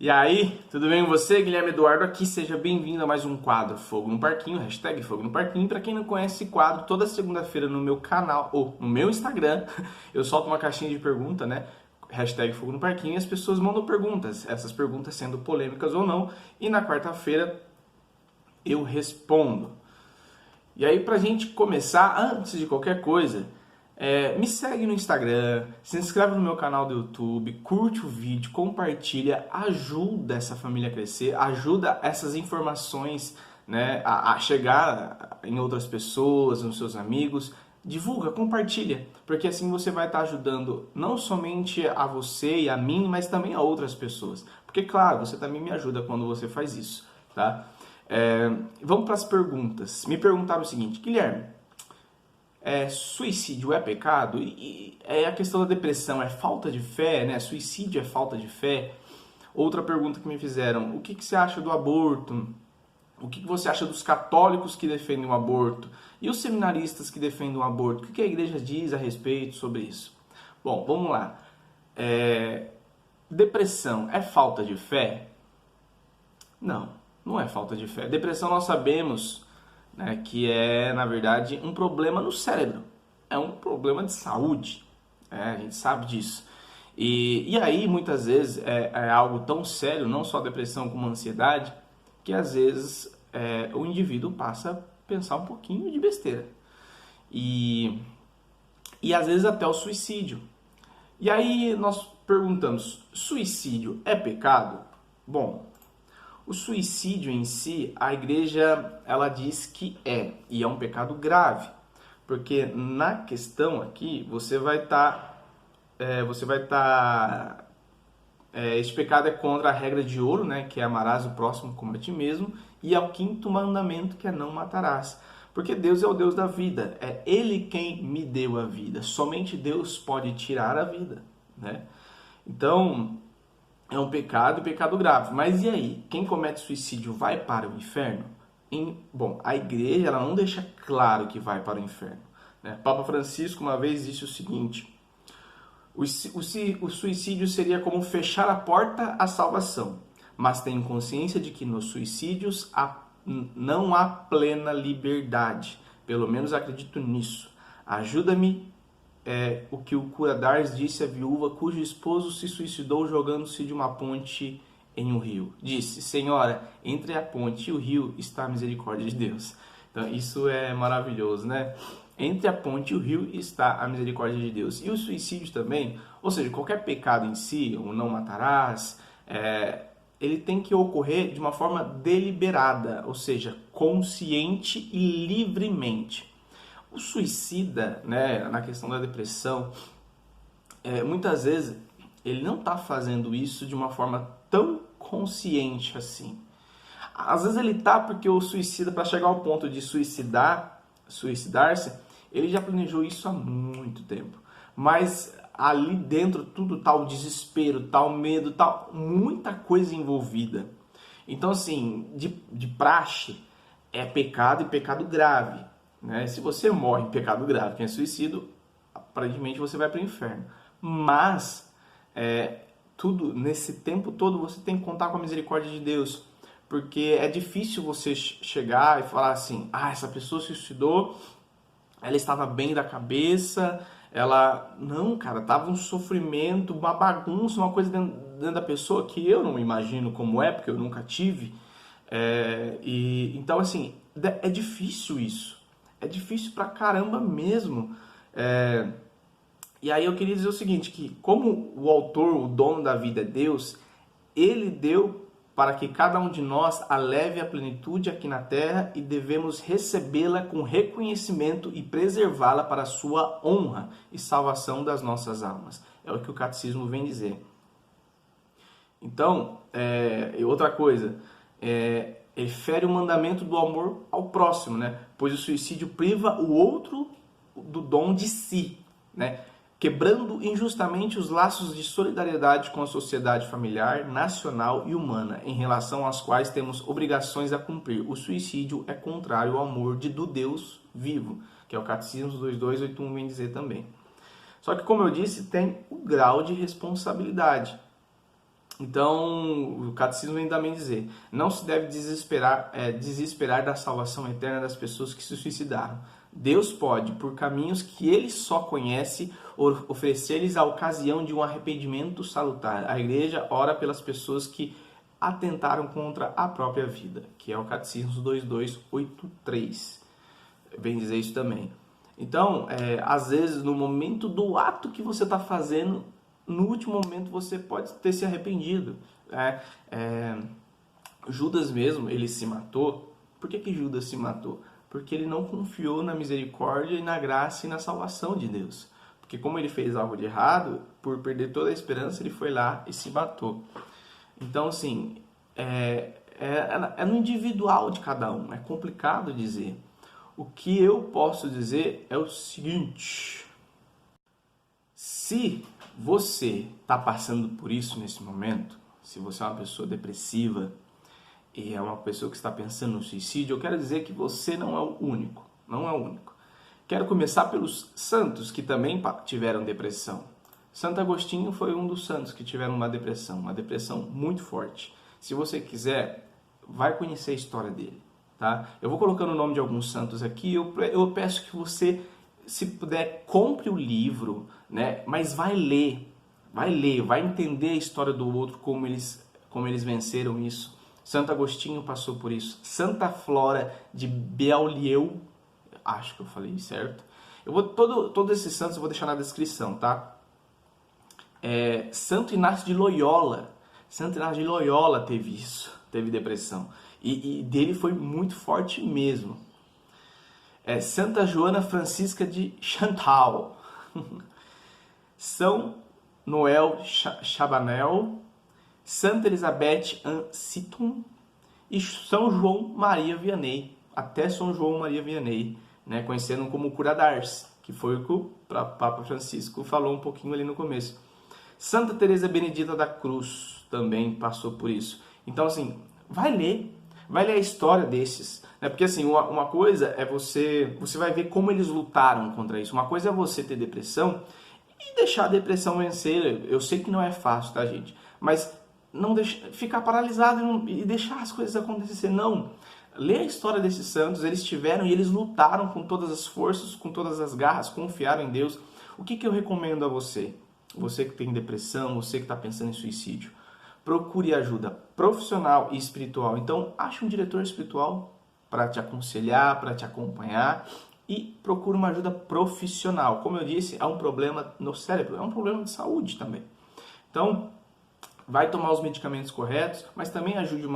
E aí, tudo bem com você? Guilherme Eduardo aqui, seja bem-vindo a mais um quadro Fogo no Parquinho, hashtag Fogo no Parquinho. Para quem não conhece esse quadro, toda segunda-feira no meu canal, ou no meu Instagram, eu solto uma caixinha de pergunta, né? Hashtag Fogo no Parquinho, e as pessoas mandam perguntas, essas perguntas sendo polêmicas ou não, e na quarta-feira eu respondo. E aí, pra gente começar, antes de qualquer coisa, me segue no Instagram, se inscreve no meu canal do YouTube, curte o vídeo, compartilha, ajuda essa família a crescer, ajuda essas informações, né, a chegar em outras pessoas, nos seus amigos. Divulga, compartilha, porque assim você vai estar ajudando não somente a você e a mim, mas também a outras pessoas. Porque, claro, você também me ajuda quando você faz isso, tá? Vamos para as perguntas. Me perguntaram o seguinte: Guilherme, suicídio é pecado? E a questão da depressão é falta de fé, né? Suicídio é falta de fé? Outra pergunta que me fizeram: o que você acha do aborto? O que você acha dos católicos que defendem o aborto? E os seminaristas que defendem o aborto? O que a igreja diz a respeito sobre isso? Bom, vamos lá. Depressão é falta de fé? Não, não é falta de fé. Depressão nós sabemos, né, que é, na verdade, um problema no cérebro. É um problema de saúde. A gente sabe disso. E aí, muitas vezes, é algo tão sério, não só a depressão como a ansiedade, que às vezes o indivíduo passa a pensar um pouquinho de besteira. E, e às vezes até o suicídio. E aí nós perguntamos, suicídio é pecado? Bom, o suicídio em si, a igreja ela diz que e é um pecado grave, porque na questão aqui você vai estar, este pecado é contra a regra de ouro, né, que é amarás o próximo como a ti mesmo, e ao quinto mandamento, que é não matarás. Porque Deus é o Deus da vida, é Ele quem me deu a vida, somente Deus pode tirar a vida, né? Então, é um pecado grave. Mas e aí? Quem comete suicídio vai para o inferno? Bom, a igreja ela não deixa claro que vai para o inferno, né? Papa Francisco uma vez disse o seguinte: o suicídio seria como fechar a porta à salvação, mas tenho consciência de que nos suicídios não há plena liberdade. Pelo menos acredito nisso. Ajuda-me o que o Curadares disse à viúva cujo esposo se suicidou jogando-se de uma ponte em um rio. Disse: Senhora, entre a ponte e o rio está a misericórdia de Deus. Então isso é maravilhoso, né? Entre a ponte e o rio está a misericórdia de Deus. E o suicídio também, ou seja, qualquer pecado em si, o não matarás, ele tem que ocorrer de uma forma deliberada, ou seja, consciente e livremente. O suicida, né, na questão da depressão, muitas vezes ele não está fazendo isso de uma forma tão consciente assim. Às vezes ele tá porque o suicida, para chegar ao ponto de suicidar-se, ele já planejou isso há muito tempo. Mas ali dentro tudo tá o desespero, tá o medo, tá muita coisa envolvida. Então assim, de praxe, é pecado e pecado grave, né? Se você morre em pecado grave, que é suicídio, aparentemente você vai para o inferno. Mas tudo nesse tempo todo você tem que contar com a misericórdia de Deus, porque é difícil você chegar e falar assim: essa pessoa se suicidou, ela estava bem da cabeça, não, cara, tava um sofrimento, uma bagunça, uma coisa dentro da pessoa que eu não imagino como é, porque eu nunca tive. Então assim, é difícil isso, é difícil pra caramba mesmo. E aí eu queria dizer o seguinte, que como o autor, o dono da vida é Deus, ele deu para que cada um de nós a leve à plenitude aqui na terra e devemos recebê-la com reconhecimento e preservá-la para a sua honra e salvação das nossas almas. É o que o catecismo vem dizer. Então, outra coisa, ele fere o mandamento do amor ao próximo, né? Pois o suicídio priva o outro do dom de si, né? Quebrando injustamente os laços de solidariedade com a sociedade familiar, nacional e humana, em relação às quais temos obrigações a cumprir. O suicídio é contrário ao amor do Deus vivo, que é o Catecismo 2281 vem dizer também. Só que, como eu disse, tem o grau de responsabilidade. Então, o catecismo vem também dizer, não se deve desesperar da salvação eterna das pessoas que se suicidaram. Deus pode, por caminhos que ele só conhece, oferecer-lhes a ocasião de um arrependimento salutar. A igreja ora pelas pessoas que atentaram contra a própria vida, que é o Catecismo 2283. Vem dizer isso também. Então, às vezes, no momento do ato que você está fazendo, no último momento você pode ter se arrependido. Judas mesmo, ele se matou. Por que Judas se matou? Porque ele não confiou na misericórdia e na graça e na salvação de Deus. Porque como ele fez algo de errado, por perder toda a esperança, ele foi lá e se matou. Então, assim, é no individual de cada um. É complicado dizer. O que eu posso dizer é o seguinte: se você está passando por isso nesse momento, se você é uma pessoa depressiva e é uma pessoa que está pensando no suicídio, eu quero dizer que você não é o único, não é o único. Quero começar pelos santos que também tiveram depressão. Santo Agostinho foi um dos santos que tiveram uma depressão muito forte. Se você quiser, vai conhecer a história dele, tá? Eu vou colocando o nome de alguns santos aqui, eu peço que você, se puder, compre o livro, né? Mas vai ler, vai entender a história do outro, como eles venceram isso. Santo Agostinho passou por isso. Santa Flora de Beaulieu, acho que eu falei certo. Todos esses santos eu vou deixar na descrição, tá? Santo Inácio de Loyola. Santo Inácio de Loyola teve isso, teve depressão. E dele foi muito forte mesmo. Santa Joana Francisca de Chantal. São Noel Chabanel. Santa Elizabeth Ann e São João Maria Vianney. Até São João Maria Vianney, né, conhecendo como Cura d'Ars, que foi o que o Papa Francisco falou um pouquinho ali no começo. Santa Teresa Benedita da Cruz também passou por isso. Então, assim, vai ler a história desses, né? Porque, assim, uma coisa é você vai ver como eles lutaram contra isso. Uma coisa é você ter depressão e deixar a depressão vencer. Eu sei que não é fácil, tá, gente? Mas não ficar paralisado e deixar as coisas acontecer, não. Lê a história desses santos, eles tiveram e eles lutaram com todas as forças, com todas as garras, confiaram em Deus. O que eu recomendo a você? Você que tem depressão, você que está pensando em suicídio, procure ajuda profissional e espiritual. Então, ache um diretor espiritual para te aconselhar, para te acompanhar, e procure uma ajuda profissional. Como eu disse, é um problema no cérebro, é um problema de saúde também. Então, vai tomar os medicamentos corretos, mas também ajude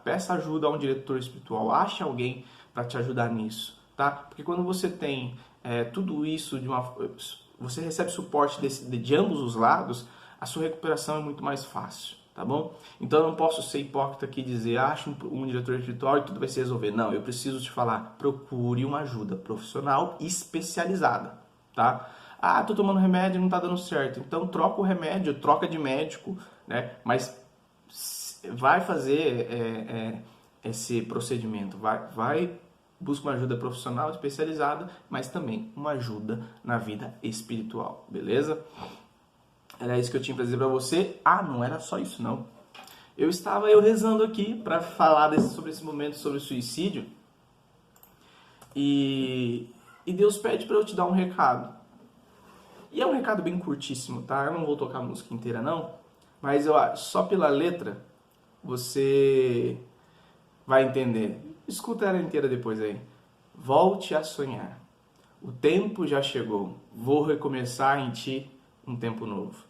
peça ajuda a um diretor espiritual, ache alguém para te ajudar nisso, tá? Porque quando você tem tudo isso, você recebe suporte de ambos os lados, a sua recuperação é muito mais fácil, tá bom? Então eu não posso ser hipócrita aqui e dizer, ache um diretor espiritual e tudo vai se resolver. Não, eu preciso te falar, procure uma ajuda profissional especializada, tá? Ah, tô tomando remédio e não tá dando certo. Então troca o remédio, troca de médico, né? Mas vai fazer esse procedimento, busca uma ajuda profissional especializada, mas também uma ajuda na vida espiritual, beleza? Era isso que eu tinha para dizer para você. Ah, não era só isso não. Eu estava rezando aqui para falar sobre esse momento, sobre o suicídio, e Deus pede para eu te dar um recado. E é um recado bem curtíssimo, tá? Eu não vou tocar a música inteira não, mas só pela letra você vai entender. Escuta ela inteira depois aí. Volte a sonhar. O tempo já chegou. Vou recomeçar em ti um tempo novo.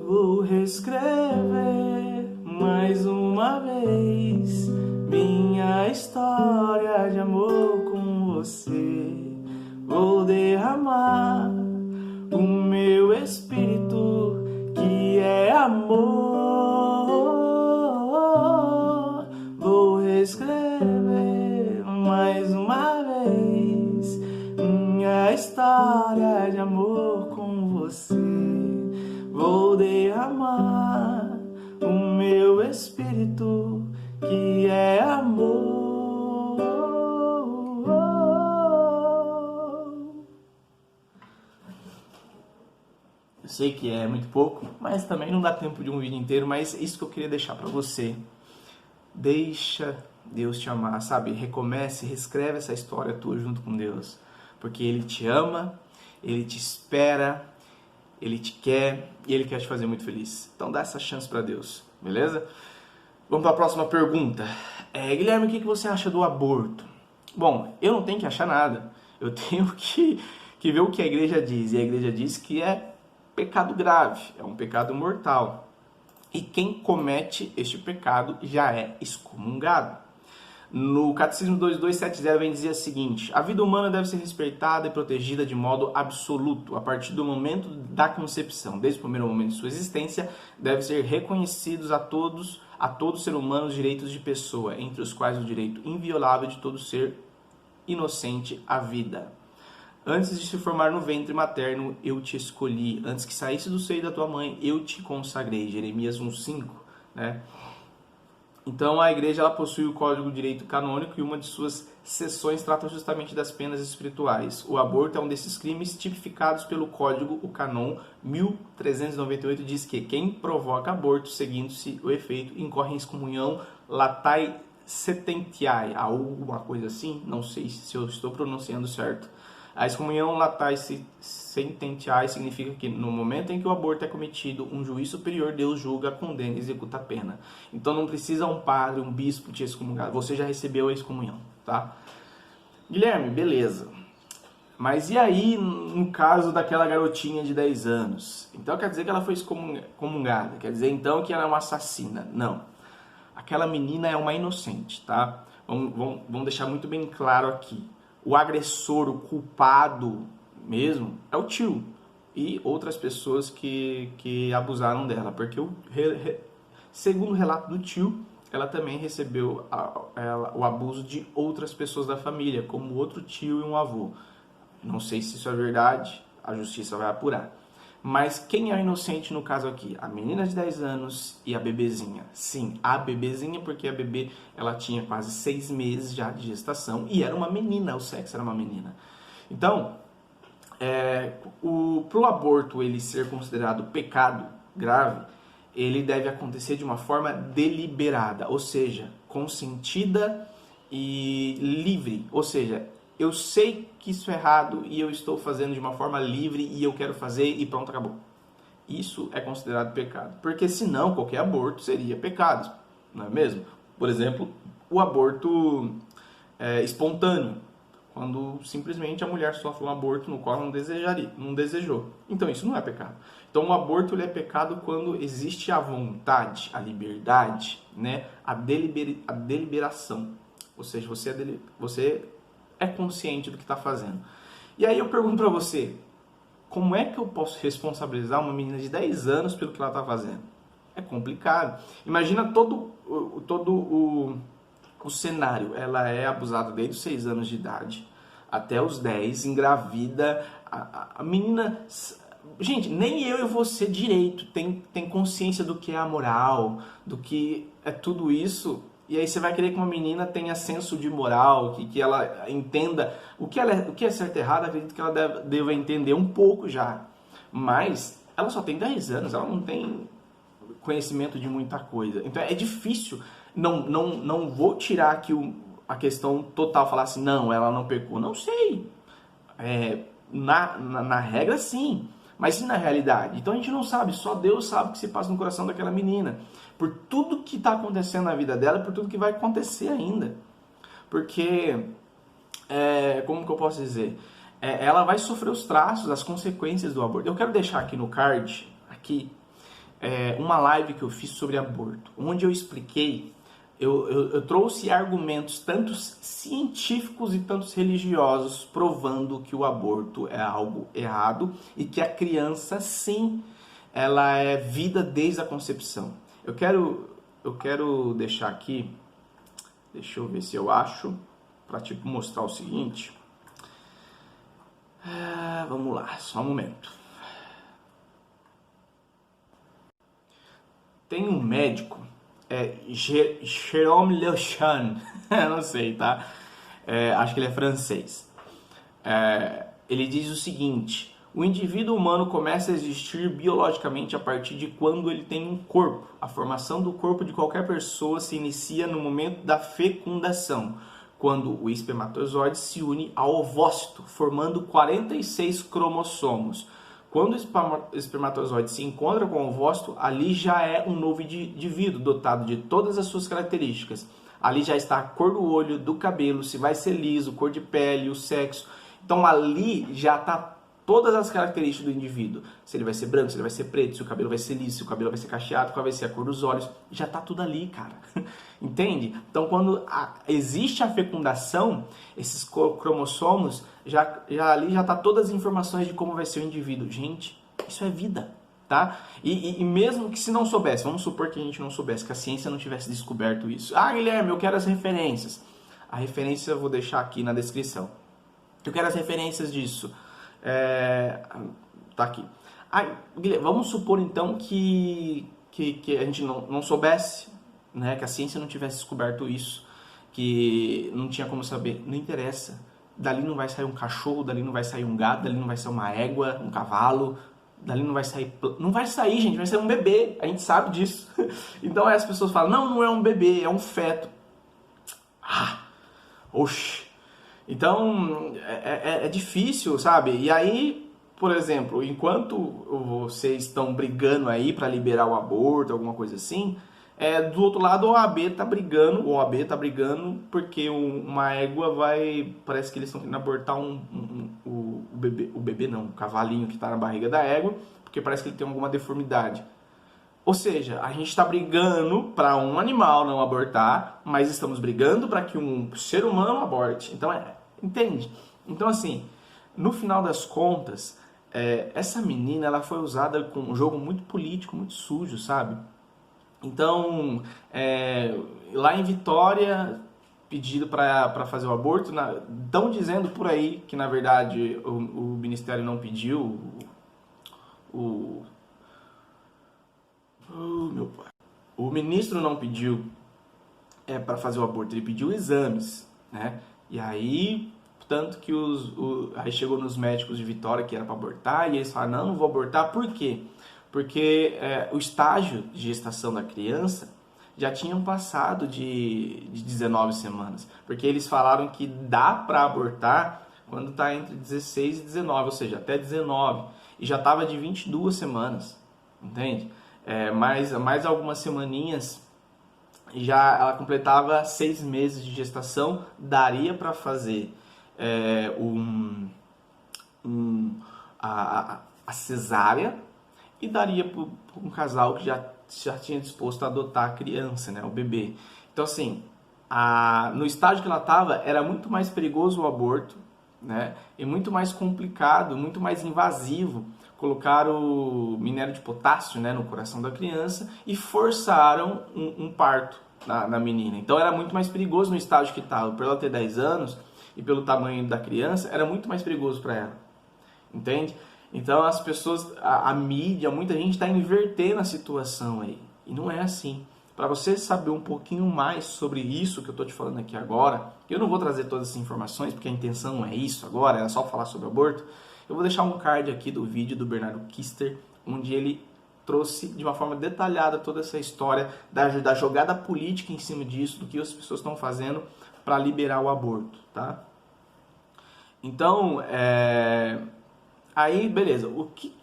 Vou reescrever mais uma vez minha história de amor com você. Vou derramar o meu espírito que é amor. Vou reescrever mais uma vez minha história de amor com você. Vou derramar o meu espírito que é amor. Eu sei que é muito pouco, mas também não dá tempo de um vídeo inteiro, mas isso que eu queria deixar para você. Deixa Deus te amar, sabe? Recomece, reescreve essa história tua junto com Deus, porque Ele te ama, Ele te espera, Ele te quer e Ele quer te fazer muito feliz. Então dá essa chance para Deus, beleza? Vamos para a próxima pergunta. Guilherme, o que você acha do aborto? Bom, eu não tenho que achar nada. Eu tenho que ver o que a igreja diz. E a igreja diz que é pecado grave, é um pecado mortal. E quem comete este pecado já é excomungado. No Catecismo 2270 vem dizer o seguinte: a vida humana deve ser respeitada e protegida de modo absoluto, a partir do momento da concepção. Desde o primeiro momento de sua existência, deve ser reconhecidos a todo ser humano os direitos de pessoa, entre os quais o direito inviolável de todo ser inocente à vida. Antes de se formar no ventre materno, eu te escolhi. Antes que saísse do seio da tua mãe, eu te consagrei. Jeremias 1,5, né? Então, a igreja ela possui o Código de Direito Canônico e uma de suas seções trata justamente das penas espirituais. O aborto é um desses crimes tipificados pelo Código, o Canon 1398, diz que quem provoca aborto, seguindo-se o efeito, incorre em excomunhão latae setentiae, alguma coisa assim, não sei se eu estou pronunciando certo. A excomunhão latae sententiae significa que no momento em que o aborto é cometido, um juiz superior, Deus julga, condena e executa a pena. Então não precisa um padre, um bispo te excomungar, você já recebeu a excomunhão, tá? Guilherme, beleza. Mas e aí no caso daquela garotinha de 10 anos? Então quer dizer que ela foi excomungada, quer dizer então que ela é uma assassina? Não. Aquela menina é uma inocente, tá? Vamos deixar muito bem claro aqui. O agressor, o culpado mesmo, é o tio e outras pessoas que abusaram dela. Porque, segundo o relato do tio, ela também recebeu o abuso de outras pessoas da família, como outro tio e um avô. Não sei se isso é verdade, a justiça vai apurar. Mas quem é o inocente no caso aqui? A menina de 10 anos e a bebezinha. Sim, a bebezinha, porque a bebê ela tinha quase 6 meses já de gestação e era uma menina, o sexo era uma menina. Então, para o aborto ele ser considerado pecado grave, ele deve acontecer de uma forma deliberada, ou seja, consentida e livre. Ou seja, eu sei que isso é errado e eu estou fazendo de uma forma livre e eu quero fazer e pronto, acabou. Isso é considerado pecado. Porque senão qualquer aborto seria pecado, não é mesmo? Por exemplo, o aborto espontâneo, quando simplesmente a mulher sofre um aborto no qual não desejou. Então isso não é pecado. Então o aborto ele é pecado quando existe a vontade, a liberdade, né? a deliberação. Ou seja, você é consciente do que está fazendo. E aí eu pergunto para você, como é que eu posso responsabilizar uma menina de 10 anos pelo que ela está fazendo? É complicado. Imagina todo o cenário. Ela é abusada desde os 6 anos de idade até os 10, engravida. A menina... Gente, nem eu e você direito tem consciência do que é a moral, do que é tudo isso. E aí você vai querer que uma menina tenha senso de moral, que ela entenda o que é certo e errado. Acredito que ela deva entender um pouco já. Mas ela só tem 10 anos, ela não tem conhecimento de muita coisa. Então é difícil. Não vou tirar aqui a questão total, falar assim, não, ela não pecou. Não sei. Na regra, sim. Mas e na realidade? Então a gente não sabe, só Deus sabe o que se passa no coração daquela menina. Por tudo que está acontecendo na vida dela, por tudo que vai acontecer ainda. Porque, como que eu posso dizer? Ela vai sofrer os traços, as consequências do aborto. Eu quero deixar aqui no card, uma live que eu fiz sobre aborto, onde eu expliquei, eu trouxe argumentos tanto científicos e tanto religiosos provando que o aborto é algo errado e que a criança, sim, ela é vida desde a concepção. Eu quero deixar aqui, deixa eu ver se eu acho, para mostrar o seguinte. Vamos lá, só um momento. Tem um médico, Jérôme Lechan, não sei, tá? Acho que ele é francês. Ele diz o seguinte: O indivíduo humano começa a existir biologicamente a partir de quando ele tem um corpo. A formação do corpo de qualquer pessoa se inicia no momento da fecundação, quando o espermatozoide se une ao ovócito, formando 46 cromossomos. Quando o espermatozoide se encontra com o ovócito, ali já é um novo indivíduo, dotado de todas as suas características. Ali já está a cor do olho, do cabelo, se vai ser liso, cor de pele, o sexo. Então ali já está todas as características do indivíduo. Se ele vai ser branco, se ele vai ser preto, se o cabelo vai ser liso, se o cabelo vai ser cacheado, qual vai ser a cor dos olhos. Já está tudo ali, cara. Entende? Então, quando existe a fecundação, esses cromossomos, ali já está todas as informações de como vai ser o indivíduo. Gente, isso é vida, tá? E mesmo que se não soubesse, vamos supor que a gente não soubesse, que a ciência não tivesse descoberto isso. Ah, Guilherme, eu quero as referências. A referência eu vou deixar aqui na descrição. Eu quero as referências disso. Tá aqui. Guilherme, vamos supor então que a gente não soubesse, né, que a ciência não tivesse descoberto isso, que não tinha como saber. Não interessa. Dali não vai sair um cachorro, dali não vai sair um gato, dali não vai sair uma égua, um cavalo, dali não vai sair... Não vai sair, gente, vai ser um bebê. A gente sabe disso. Então aí as pessoas falam, não é um bebê, é um feto. Oxi. Então, é difícil, sabe? E aí, por exemplo, enquanto vocês estão brigando aí para liberar o aborto, alguma coisa assim, do outro lado o OAB tá brigando porque uma égua parece que eles estão querendo abortar o bebê não, o cavalinho que tá na barriga da égua, porque parece que ele tem alguma deformidade. Ou seja, a gente está brigando para um animal não abortar, mas estamos brigando para que um ser humano aborte. Então, entende? Então, assim, no final das contas, essa menina ela foi usada com um jogo muito político, muito sujo, sabe? Então, lá em Vitória, pedido para fazer o aborto, estão dizendo por aí que, na verdade, o Ministério não pediu, meu pai. O ministro não pediu para fazer o aborto, ele pediu exames, né? E aí, tanto que aí chegou nos médicos de Vitória que era para abortar, e eles falaram, não vou abortar, por quê? Porque o estágio de gestação da criança já tinham passado de 19 semanas, porque eles falaram que dá para abortar quando está entre 16 e 19, ou seja, até 19, e já estava de 22 semanas, entende? Mais algumas semaninhas, já ela completava 6 meses de gestação, daria para fazer a cesárea e daria para um casal que já tinha disposto a adotar a criança, né, o bebê. Então, assim, no estágio que ela estava, era muito mais perigoso o aborto, né, e muito mais complicado, muito mais invasivo. Colocaram minério de potássio, né, no coração da criança e forçaram um parto na menina. Então era muito mais perigoso no estágio que estava. Por ela ter 10 anos e pelo tamanho da criança, era muito mais perigoso para ela. Entende? Então as pessoas, a mídia, muita gente está invertendo a situação aí. E não é assim. Para você saber um pouquinho mais sobre isso que eu estou te falando aqui agora, eu não vou trazer todas essas informações, porque a intenção não é isso agora, é só falar sobre aborto. Eu vou deixar um card aqui do vídeo do Bernardo Kister, onde ele trouxe de uma forma detalhada toda essa história da jogada política em cima disso, do que as pessoas estão fazendo para liberar o aborto, tá? Então, aí, beleza. O que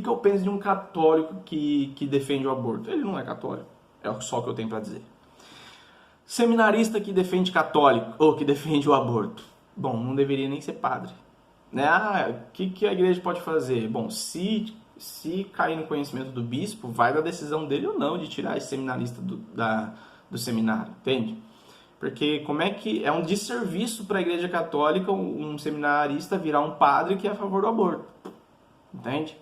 eu penso de um católico que defende o aborto? Ele não é católico, é só o que eu tenho para dizer. Seminarista que defende católico, ou que defende o aborto. Bom, não deveria nem ser padre. Né? O que a igreja pode fazer? Bom, se cair no conhecimento do bispo, vai da decisão dele ou não de tirar esse seminarista do seminário, entende? Porque como é que é um desserviço para a igreja católica um seminarista virar um padre que é a favor do aborto, entende?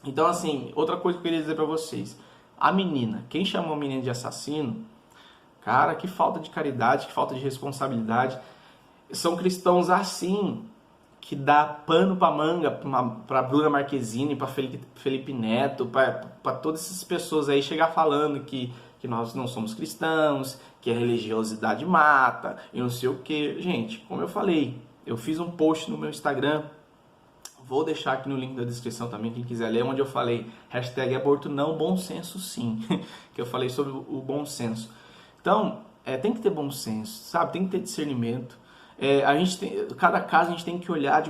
Então, assim, outra coisa que eu queria dizer para vocês, a menina, quem chamou a menina de assassino, cara, que falta de caridade, que falta de responsabilidade. São cristãos assim, que dá pano para manga para Bruna Marquezine, para Felipe Neto, para todas essas pessoas aí chegar falando que nós não somos cristãos, que a religiosidade mata e não sei o que. Gente, como eu falei, eu fiz um post no meu Instagram, Vou deixar aqui no link da descrição também, quem quiser ler, onde eu falei #aborto não, bom senso sim, que eu falei sobre o bom senso. Então, tem que ter bom senso, sabe? Tem que ter discernimento. Cada caso a gente tem que olhar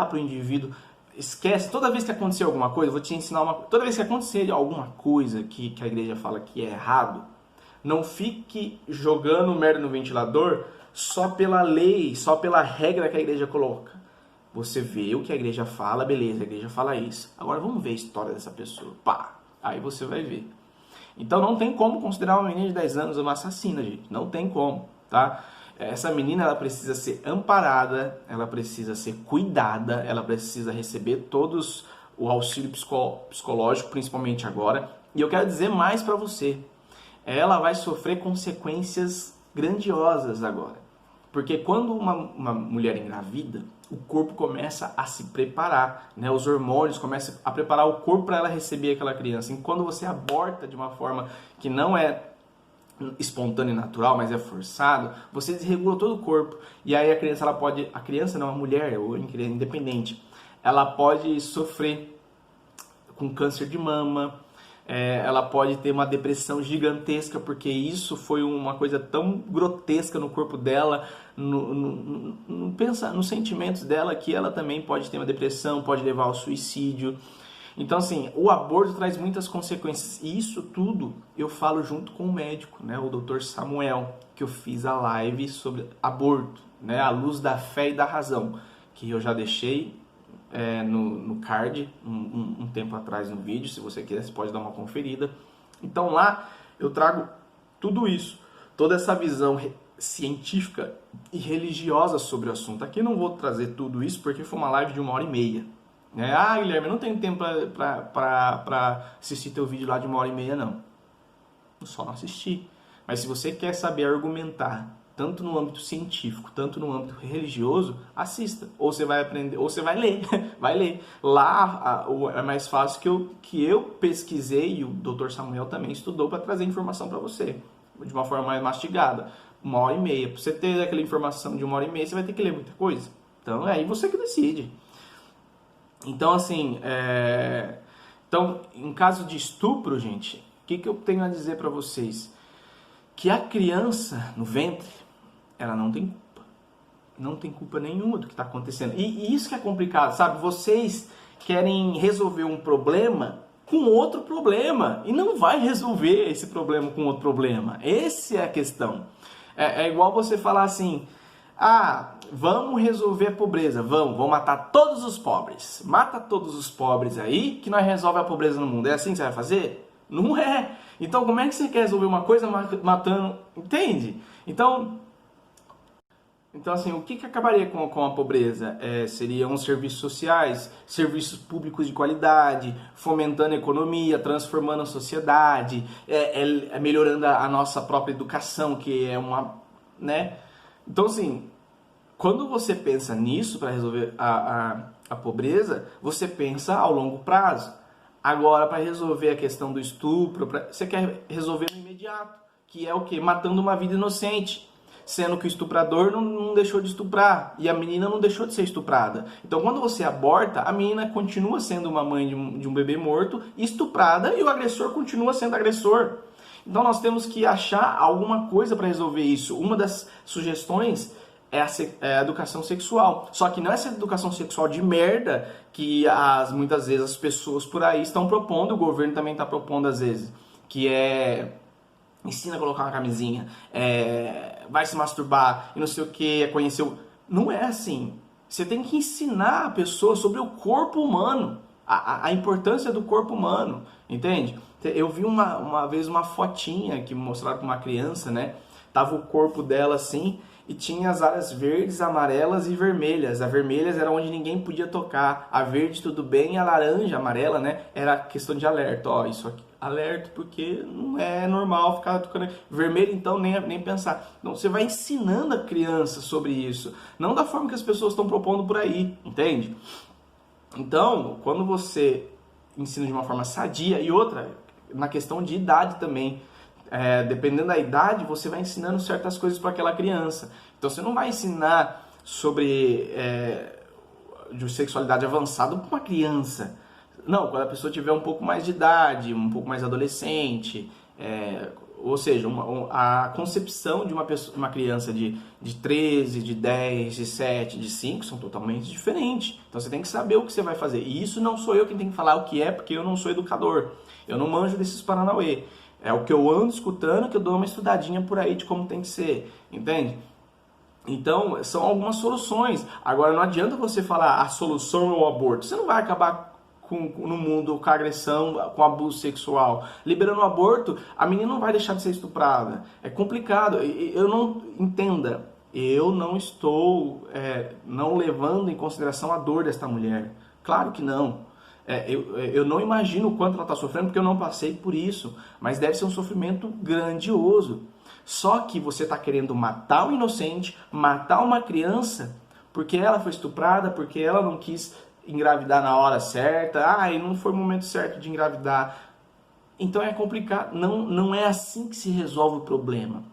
para o indivíduo. Esquece, toda vez que acontecer alguma coisa, eu vou te ensinar toda vez que acontecer alguma coisa que a igreja fala que é errado, não fique jogando merda no ventilador só pela lei, só pela regra que a igreja coloca. Você vê o que a igreja fala, beleza, a igreja fala isso. Agora vamos ver a história dessa pessoa. Pá! Aí você vai ver. Então não tem como considerar uma menina de 10 anos uma assassina, gente. Não tem como, tá? Essa menina, ela precisa ser amparada, ela precisa ser cuidada, ela precisa receber todos o auxílio psicológico, principalmente agora. E eu quero dizer mais para você. Ela vai sofrer consequências grandiosas agora. Porque quando uma mulher engravida, o corpo começa a se preparar, né? Os hormônios começam a preparar o corpo para ela receber aquela criança. E quando você aborta de uma forma que não é espontâneo e natural, mas é forçado, você desregula todo o corpo. E aí a criança não, a mulher, ou independente, ela pode sofrer com câncer de mama, ela pode ter uma depressão gigantesca, porque isso foi uma coisa tão grotesca no corpo dela, nos sentimentos dela, que ela também pode ter uma depressão, pode levar ao suicídio. Então, assim, o aborto traz muitas consequências. E isso tudo eu falo junto com o médico, né, o Dr. Samuel, que eu fiz a live sobre aborto, né, à luz da fé e da razão, que eu já deixei no card um tempo atrás no vídeo. Se você quiser, você pode dar uma conferida. Então lá eu trago tudo isso, toda essa visão científica e religiosa sobre o assunto. Aqui eu não vou trazer tudo isso porque foi uma live de 1h30. Guilherme, eu não tenho tempo para assistir teu vídeo lá de 1h30, não. Eu só não assisti. Mas se você quer saber argumentar, tanto no âmbito científico, tanto no âmbito religioso, assista. Ou você vai aprender, ou você vai ler. Vai ler. Lá é mais fácil que eu pesquisei, e o Dr. Samuel também estudou para trazer informação para você, de uma forma mais mastigada. 1h30. Para você ter aquela informação de 1h30, você vai ter que ler muita coisa. Então é aí você que decide. Então, assim, então, em caso de estupro, gente, o que eu tenho a dizer para vocês? Que a criança no ventre, ela não tem culpa. Não tem culpa nenhuma do que está acontecendo. E isso que é complicado, sabe? Vocês querem resolver um problema com outro problema. E não vai resolver esse problema com outro problema. Essa é a questão. É igual você falar assim... vamos resolver a pobreza, vamos matar todos os pobres. Mata todos os pobres aí que nós resolve a pobreza no mundo. É assim que você vai fazer? Não é. Então como é que você quer resolver uma coisa matando? Entende? Então assim, o que acabaria com a pobreza? Seriam serviços sociais, serviços públicos de qualidade, fomentando a economia, transformando a sociedade, melhorando a nossa própria educação, que é uma... né? Então, assim, quando você pensa nisso para resolver a pobreza, você pensa ao longo prazo. Agora, para resolver a questão do estupro, você quer resolver no imediato, que é o quê? Matando uma vida inocente, sendo que o estuprador não deixou de estuprar e a menina não deixou de ser estuprada. Então, quando você aborta, a menina continua sendo uma mãe de um bebê morto, estuprada, e o agressor continua sendo agressor. Então nós temos que achar alguma coisa para resolver isso. Uma das sugestões é a educação sexual. Só que não é essa educação sexual de merda que muitas vezes as pessoas por aí estão propondo, o governo também está propondo às vezes, que ensina a colocar uma camisinha, vai se masturbar e não sei o que, conhecer o... Não é assim. Você tem que ensinar a pessoa sobre o corpo humano, a importância do corpo humano, entende? Eu vi uma vez uma fotinha que mostraram para uma criança, né? Tava o corpo dela assim e tinha as áreas verdes, amarelas e vermelhas. A vermelhas era onde ninguém podia tocar. A verde tudo bem, e a laranja, amarela, né? Era questão de alerta. Ó, isso aqui, alerta, porque não é normal ficar tocando. Vermelho, então, nem pensar. Então, você vai ensinando a criança sobre isso. Não da forma que as pessoas estão propondo por aí, entende? Então, quando você ensina de uma forma sadia, e outra, na questão de idade também, dependendo da idade, você vai ensinando certas coisas para aquela criança. Então você não vai ensinar sobre de sexualidade avançada para uma criança. Não, quando a pessoa tiver um pouco mais de idade, um pouco mais adolescente, ou seja, a concepção de uma criança de 13, de 10, de 7, de 5 são totalmente diferentes. Então você tem que saber o que você vai fazer. E isso não sou eu quem tem que falar o que é, porque eu não sou educador. Eu não manjo desses paranauê. É o que eu ando escutando, que eu dou uma estudadinha por aí de como tem que ser. Entende? Então, são algumas soluções. Agora, não adianta você falar a solução é o aborto. Você não vai acabar no mundo com agressão, com abuso sexual. Liberando o aborto, a menina não vai deixar de ser estuprada. É complicado. Eu não entenda. Eu não estou não levando em consideração a dor desta mulher. Claro que não. Eu não imagino o quanto ela está sofrendo, porque eu não passei por isso. Mas deve ser um sofrimento grandioso. Só que você está querendo matar um inocente, matar uma criança, porque ela foi estuprada, porque ela não quis engravidar na hora certa, e não foi o momento certo de engravidar. Então é complicado, não é assim que se resolve o problema.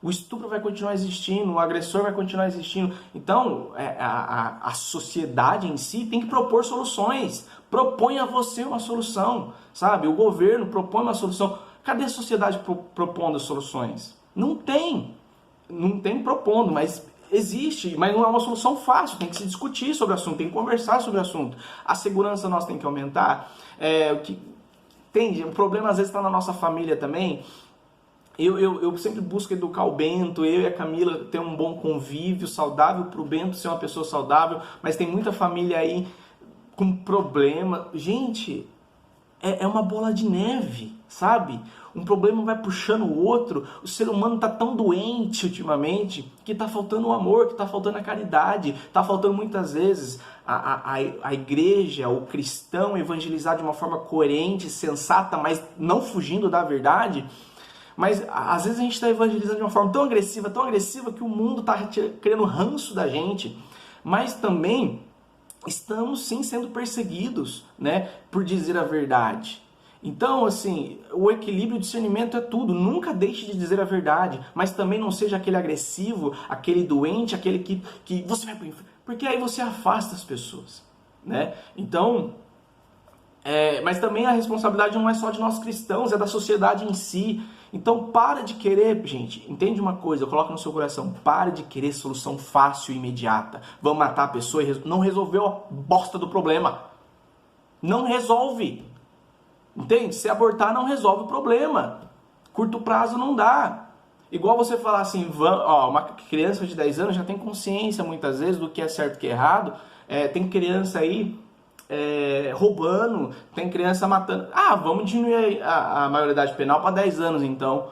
O estupro vai continuar existindo, o agressor vai continuar existindo. Então a sociedade em si tem que propor soluções. Proponha você uma solução, sabe? O governo propõe uma solução. Cadê a sociedade propondo soluções? Não tem propondo, mas existe, mas não é uma solução fácil, tem que se discutir sobre o assunto, tem que conversar sobre o assunto. A segurança nossa tem que aumentar. Entende? O problema às vezes está na nossa família também. Eu sempre busco educar o Bento, eu e a Camila ter um bom convívio saudável para o Bento ser uma pessoa saudável, mas tem muita família aí com problema. Gente, é uma bola de neve, sabe? Um problema vai puxando o outro. O ser humano está tão doente ultimamente que está faltando o amor, que está faltando a caridade, está faltando muitas vezes a igreja, o cristão evangelizar de uma forma coerente, sensata, mas não fugindo da verdade. Mas às vezes a gente está evangelizando de uma forma tão agressiva que o mundo está criando ranço da gente. Mas também estamos sim sendo perseguidos, né, por dizer a verdade. Então, assim, o equilíbrio e o discernimento é tudo. Nunca deixe de dizer a verdade, mas também não seja aquele agressivo, aquele doente, aquele que você vai pro inferno, porque aí você afasta as pessoas, né? Então, mas também a responsabilidade não é só de nós cristãos, é da sociedade em si. Então para de querer, gente, entende uma coisa, coloca no seu coração, para de querer solução fácil e imediata. Vamos matar a pessoa e não resolveu a bosta do problema. Não resolve. Entende? Se abortar não resolve o problema. Curto prazo não dá. Igual você falar assim, uma criança de 10 anos já tem consciência muitas vezes do que é certo e que é errado. Tem criança aí roubando, tem criança matando. Vamos diminuir a maioridade penal para 10 anos então.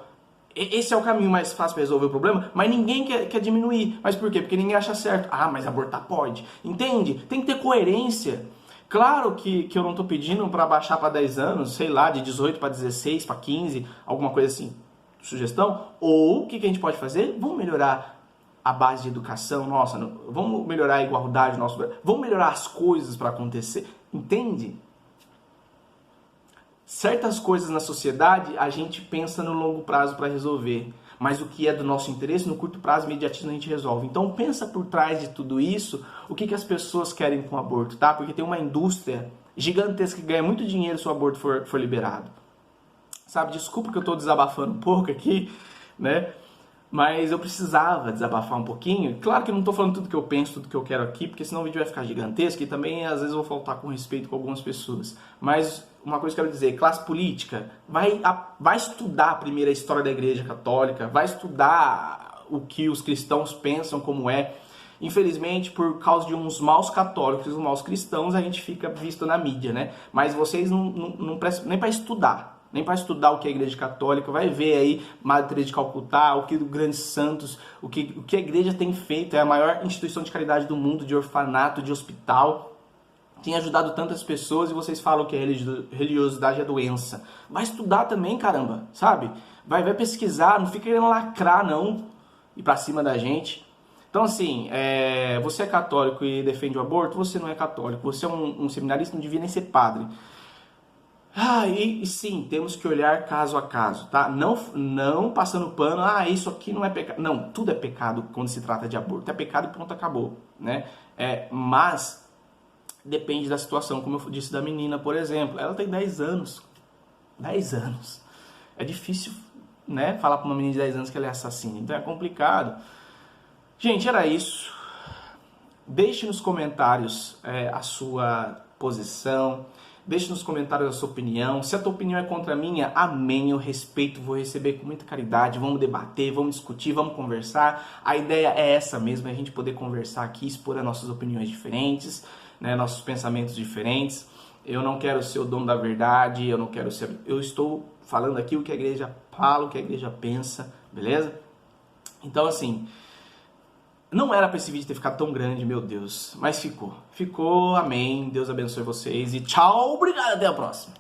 Esse é o caminho mais fácil para resolver o problema, mas ninguém quer diminuir. Mas por quê? Porque ninguém acha certo. Mas abortar pode. Entende? Tem que ter coerência. Claro que eu não estou pedindo para baixar para 10 anos, sei lá, de 18 para 16, para 15, alguma coisa assim, sugestão. Ou o que a gente pode fazer? Vamos melhorar a base de educação nossa, vamos melhorar a igualdade nossa, vamos melhorar as coisas para acontecer, entende? Certas coisas na sociedade a gente pensa no longo prazo para resolver, mas o que é do nosso interesse, no curto prazo, imediatismo a gente resolve. Então pensa por trás de tudo isso, o que as pessoas querem com o aborto, tá? Porque tem uma indústria gigantesca que ganha muito dinheiro se o aborto for liberado. Sabe, desculpa que eu estou desabafando um pouco aqui, né? Mas eu precisava desabafar um pouquinho. Claro que eu não estou falando tudo que eu penso, tudo que eu quero aqui, porque senão o vídeo vai ficar gigantesco e também às vezes eu vou faltar com respeito com algumas pessoas. Mas uma coisa que eu quero dizer, classe política, vai estudar primeiro a história da Igreja Católica, vai estudar o que os cristãos pensam como é. Infelizmente, por causa de uns maus católicos e uns maus cristãos, a gente fica visto na mídia, né? Mas vocês não prestam nem para estudar. Nem para estudar o que é a Igreja Católica, vai ver aí Madre Teresa de Calcutá, o que dos grandes santos, o que a Igreja tem feito, é a maior instituição de caridade do mundo, de orfanato, de hospital, tem ajudado tantas pessoas e vocês falam que a religiosidade é doença. Vai estudar também, caramba, sabe? Vai pesquisar, não fica querendo lacrar não, ir para cima da gente. Então assim, você é católico e defende o aborto, você não é católico, você é um seminarista, não devia nem ser padre. E sim, temos que olhar caso a caso, tá? Não passando pano, isso aqui não é pecado. Não, tudo é pecado quando se trata de aborto. É pecado e pronto, acabou, né? Mas Depende da situação, como eu disse da menina, por exemplo. Ela tem 10 anos. 10 anos. É difícil, né, falar para uma menina de 10 anos que ela é assassina. Então é complicado. Gente, era isso. Deixe nos comentários a sua posição. Deixe nos comentários a sua opinião. Se a tua opinião é contra a minha, amém, eu respeito, vou receber com muita caridade. Vamos debater, vamos discutir, vamos conversar. A ideia é essa mesmo, é a gente poder conversar aqui, expor as nossas opiniões diferentes, né, nossos pensamentos diferentes. Eu não quero ser o dono da verdade, eu estou falando aqui o que a igreja fala, o que a igreja pensa, beleza? Então, assim, não era para esse vídeo ter ficado tão grande, meu Deus, mas ficou. Ficou, amém, Deus abençoe vocês e tchau, obrigado, até a próxima.